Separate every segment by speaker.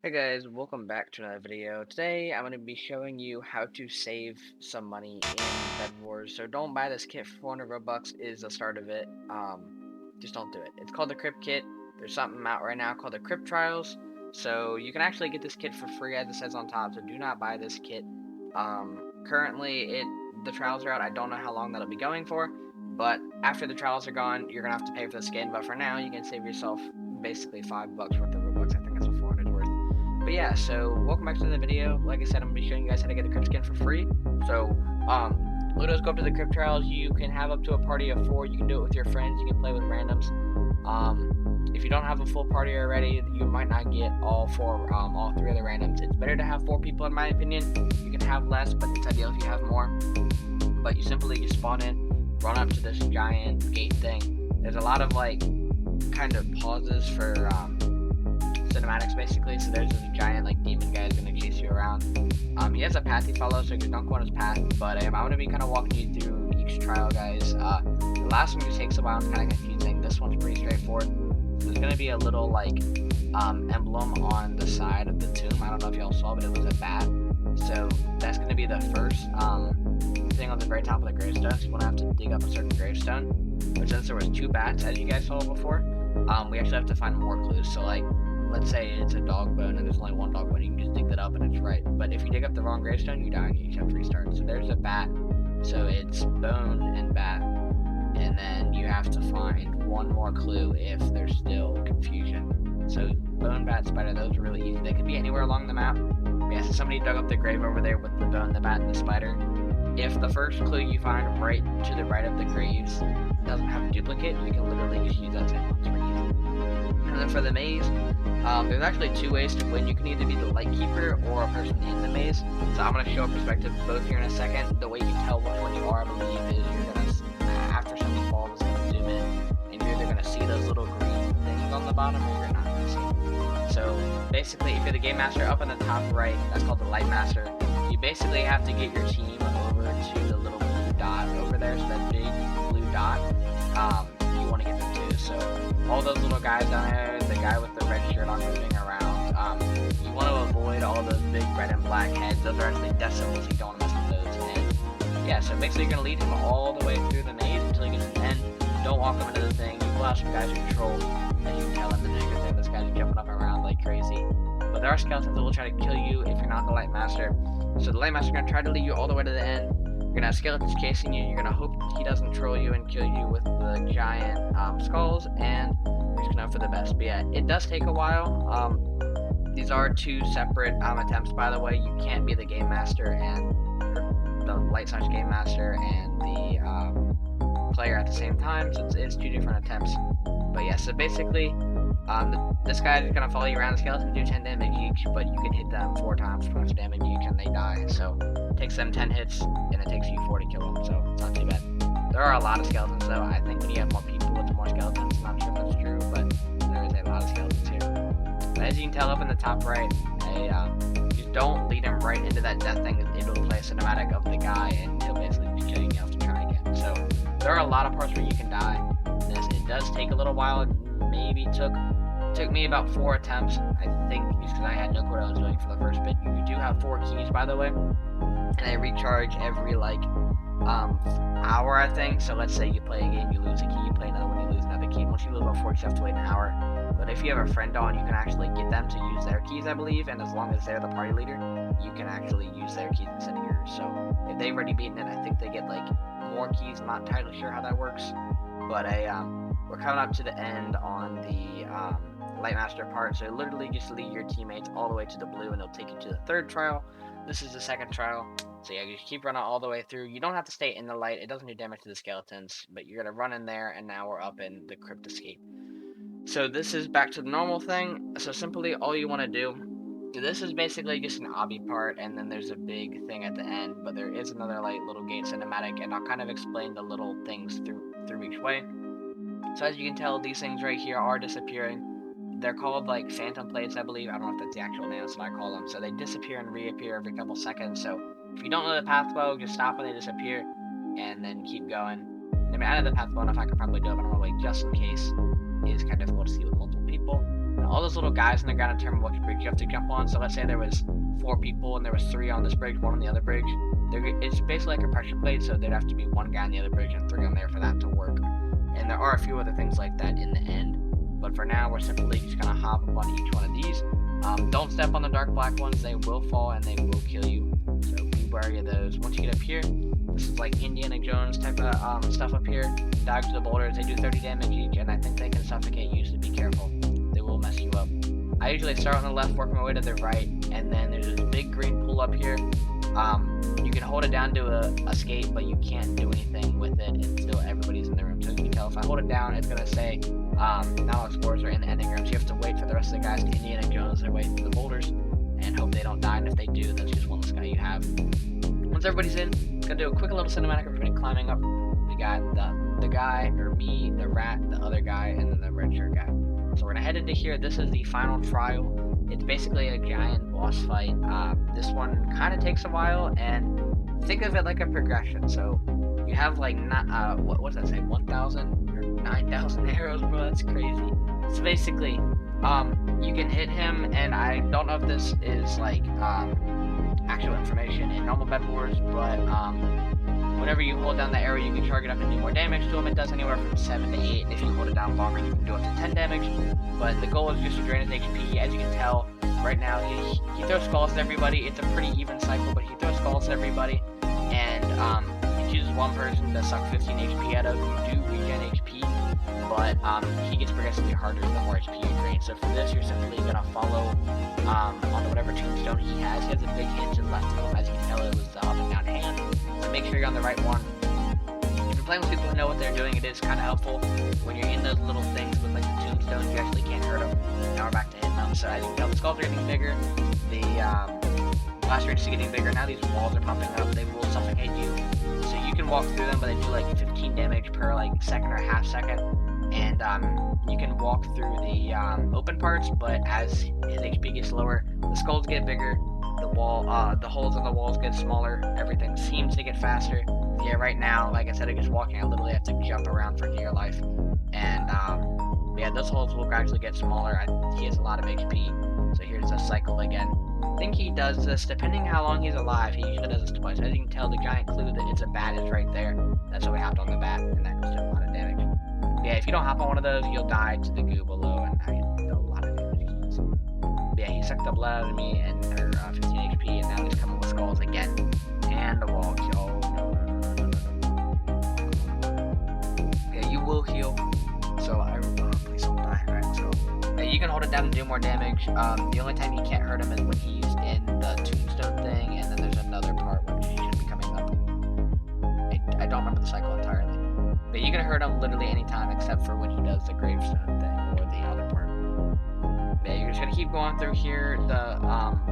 Speaker 1: Hey guys, welcome back to another video. Today I'm going to be showing you how to save some money in Bed Wars. So don't buy this kit for 400 Robux is the start of it. Just don't do it. It's called the Crypt kit. There's something out right now called the Crypt Trials. So you can actually get this kit for free as it says on top. So do not buy this kit. Currently the trials are out. I don't know how long that'll be going for. But after the trials are gone, you're going to have to pay for the skin. But for now, you can save yourself basically $5 worth of Robux. I think that's what 400 is worth. But yeah, so welcome back to the video. Like I said, I'm gonna be showing you guys how to get the crypt skin for free. So, Ludos, go up to the crypt trials. You can have up to a party of 4. You can do it with your friends. You can play with randoms. If you don't have a full party already, you might not get all 3 of the randoms. It's better to have 4 people, in my opinion. You can have less, but it's ideal if you have more. But you simply just spawn in, run up to this giant gate thing. There's a lot of kind of pauses for cinematics basically. So there's this giant demon guy who's gonna chase you around. He has a path he follows, so just don't go on his path. But I'm gonna be kind of walking you through each trial, guys. The last one just takes a while. It's kind of confusing. This one's pretty straightforward. There's gonna be a little emblem on the side of the tomb. I don't know if y'all saw, but it was a bat. So that's gonna be the first thing on the very top of the gravestone. So you wanna have to dig up a certain gravestone. But since there was 2 bats, as you guys saw before, we actually have to find more clues. So let's say it's a dog bone and there's only 1 dog bone, you can just dig that up and it's right. But if you dig up the wrong gravestone, you die and you just have to restart. So there's a bat, so it's bone and bat, and then you have to find 1 more clue if there's still confusion. So bone, bat, spider, those are really easy. They could be anywhere along the map. Yeah, so somebody dug up the grave over there with the bone, the bat, and the spider. If the first clue you find right to the right of the graves doesn't have a duplicate, you can literally just use that same one. It's pretty easy. And then for the maze, there's actually 2 ways to win. You can either be the light keeper or a person in the maze. So I'm going to show a perspective both here in a second. The way you tell which one you are, I believe, is you're going to, after somebody falls, it's going to zoom in, and you're either going to see those little green things on the bottom, or you're not going to see them. So basically, if you're the game master up in the top right, that's called the light master, you basically have to get your team over to the little blue dot over there. So that big blue dot, you want to get them to. So all those little guys down there, the guy with the red shirt on moving around, you want to avoid all those big red and black heads. Those are actually decimals, so you don't want to mess with those. And yeah, so basically you're going to lead him all the way through the maze until you get to the end. Don't walk him into the thing. You will have some guys who control, and you can tell them the nigger thing. This guy's jumping up and around like crazy. But there are skeletons that will try to kill you if you're not the light master. So the light master is going to try to lead you all the way to the end. You're going to have skeletons chasing you. You're going to hope he doesn't troll you and kill you with the giant skulls, and you're just going to hope for the best. But yeah, it does take a while. These are 2 separate attempts, by the way. You can't be the game master and the light slash game master and the player at the same time, so it's 2 different attempts. But yeah, so basically, this guy is gonna follow you around. The skeletons do 10 damage each, but you can hit them 4 times for much damage each, and they die. So it takes them 10 hits, and it takes you 4 to kill them. So it's not too bad. There are a lot of skeletons, though. I think when you have more people, it's more skeletons. I'm not sure if that's true, but there is a lot of skeletons here. But as you can tell up in the top right, just don't lead him right into that death thing. It'll play a cinematic of the guy, and he'll basically be killing you. You have to try again. So there are a lot of parts where you can die. It does take a little while. It maybe took me about 4 attempts, I think, just because I had no clue what I was doing for the first bit. You do have 4 keys, by the way, and they recharge every hour, I think. So let's say you play a game, you lose a key, you play another one, you lose another key. Once you lose all 4, you have to wait an hour. But if you have a friend on, you can actually get them to use their keys, I believe, and as long as they're the party leader, you can actually use their keys instead of yours. So if they've already beaten it, I think they get more keys. I'm not entirely sure how that works, but we're coming up to the end on the light master part. So literally just lead your teammates all the way to the blue, and they'll take you to the 3rd trial. This is the 2nd trial. So yeah, you just keep running all the way through. You don't have to stay in the light. It doesn't do damage to the skeletons, but you're gonna run in there, and now we're up in the Crypt Escape. So this is back to the normal thing. So simply all you want to do, this is basically just an obby part, and then there's a big thing at the end, but there is another little gate cinematic, and I'll kind of explain the little things through each way. So as you can tell, these things right here are disappearing. They're called phantom plates, I believe. I don't know if that's the actual name, that's what I call them. So they disappear and reappear every couple seconds. So if you don't know the path well, just stop when they disappear and then keep going. And I know the path well enough, I could probably do it, but I'm gonna wait just in case. It is kind of difficult to see with multiple people. And all those little guys in the ground determine which bridge you have to jump on. So let's say there was 4 people and there was 3 on this bridge, 1 on the other bridge. It's basically like a pressure plate, so there'd have to be 1 guy on the other bridge and 3 on there for that to work. And there are a few other things like that in the end, but for now we're simply just gonna hop up on each one of these. Don't step on the dark black ones, they will fall and they will kill you, so be wary of those. Once you get up here, this is like Indiana Jones type of stuff up here. Dodge the boulders, they do 30 damage each, and I think they can suffocate you, so be careful. They will mess you up. I usually start on the left, work my way to the right, and then there's this big green pool up here. You can hold it down to escape, but you can't do anything with it until everybody's in the room. So you can tell if I hold it down, it's gonna say now explorers are in the ending room. So you have to wait for the rest of the guys to Indiana Jones their way through the boulders and hope they don't die. And if they do, that's just one less guy you have. Once everybody's in, gonna do a quick little cinematic of everybody climbing up. We got the guy, or me, the rat, the other guy, and then the red shirt guy. So we're gonna head into here. This is the final trial. It's basically a giant boss fight. This one kind of takes a while, and think of it like a progression. So you have like what does that say? 1,000 or 9,000 arrows, bro. That's crazy. So basically, you can hit him, and I don't know if this is like actual information in normal Bed Wars, but whenever you hold down the arrow, you can charge it up and do more damage to him. It does anywhere from 7 to 8, and if you hold it down longer, you can do up to 10 damage. But the goal is just to drain his HP. As you can tell, right now, he throws skulls at everybody. It's a pretty even cycle, but he throws skulls at everybody, and he chooses one person to suck 15 HP out of. You do regen HP, but he gets progressively harder the more HP you drain. So for this, you're simply gonna follow onto whatever tombstone he has. He has a big hand to the left of him. As you can tell, it was the up and down hand. So make sure you're on the right one. If you're playing with people who know what they're doing, it is kind of helpful. When you're in those little things with like the tombstones, you actually can't hurt them. Now we're back to hitting them. So as you can tell, the skulls are getting bigger. The blast radius is getting bigger. Now these walls are pumping up. They will suffocate you. So you can walk through them, but they do like 15 damage per like second or half second. And you can walk through the open parts, but as his HP gets lower, the skulls get bigger. The holes in the walls get smaller. Everything seems to get faster. Yeah, right now, like I said, just walking, I literally have to jump around for dear life. And yeah, those holes will gradually get smaller. He has a lot of HP, so here's a cycle again. I think he does this, depending how long he's alive, he usually does this twice. As you can tell, the giant clue that it's a bat is right there. That's why we hopped on the bat, and that just did a lot of damage. Yeah, if you don't hop on one of those, you'll die to the goo below, and I did a lot of damage. Yeah, he sucked the blood out of me, and her 15 HP, and now he's coming with skulls again. And the wall kill. Yeah, you will heal. So please don't die. Alright, let's go. Yeah, you can hold it down and do more damage. The only time you can't hurt him is when he's in the tombstone thing, and then there's another part which he should be coming up. I don't remember the cycle entirely. But you can hurt him literally anytime except for when he does the gravestone thing or the other part. Yeah, you're just gonna keep going through here. The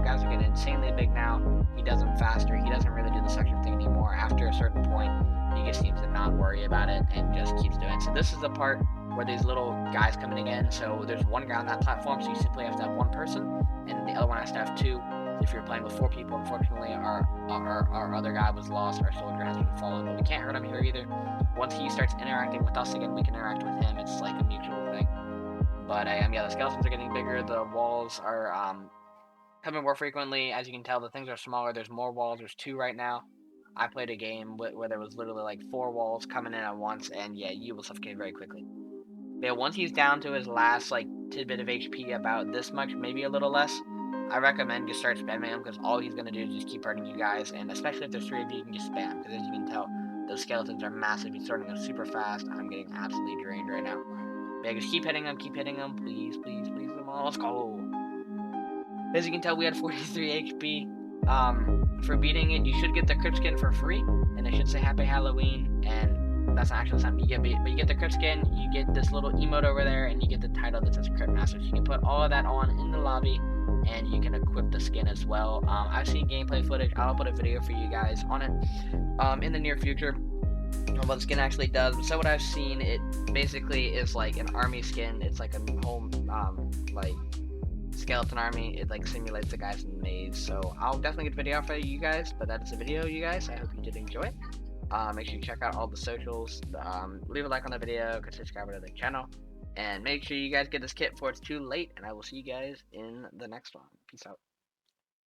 Speaker 1: guys are getting insanely big now. He does them faster. He doesn't really do the suction thing anymore. After a certain point, he just seems to not worry about it and just keeps doing it. So this is the part where these little guys coming again. So there's one guy on that platform, so you simply have to have one person, and the other one has to have 2. If you're playing with 4 people, unfortunately, our other guy was lost. Our soldier has been fallen, but we can't hurt him here either. Once he starts interacting with us again, we can interact with him. It's like a mutual thing. But yeah, the skeletons are getting bigger. The walls are coming more frequently. As you can tell, the things are smaller. There's more walls. There's 2 right now. I played a game where there was literally like 4 walls coming in at once, and yeah, you will suffocate very quickly. But yeah, once he's down to his last like tidbit of HP, about this much, maybe a little less, I recommend just start spamming him, because all he's going to do is just keep hurting you guys, and especially if there's 3 of you, you can just spam, because as you can tell, those skeletons are massive. He's starting them super fast. I'm getting absolutely drained right now. But yeah, just keep hitting him, please, please, please, come on, let's go. As you can tell, we had 43 HP. For beating it, you should get the Crypt skin for free, and it should say Happy Halloween, and that's not actually something you get, but you get the Crypt skin, you get this little emote over there, and you get the title that says Crypt Master. So you can put all of that on in the lobby, and you can equip the skin as well. I've seen gameplay footage. I'll put a video for you guys on it in the near future on what the skin actually does. So what I've seen, it basically is like an army skin. It's like a whole like skeleton army. It like simulates the guys in the maze. So I'll definitely get a video out for you guys, but that is the video, you guys. I hope you did enjoy it. Make sure you check out all the socials. Leave a like on the video, subscribe to the channel, And make sure you guys get this kit before it's too late, and I will see you guys in the next one. Peace out.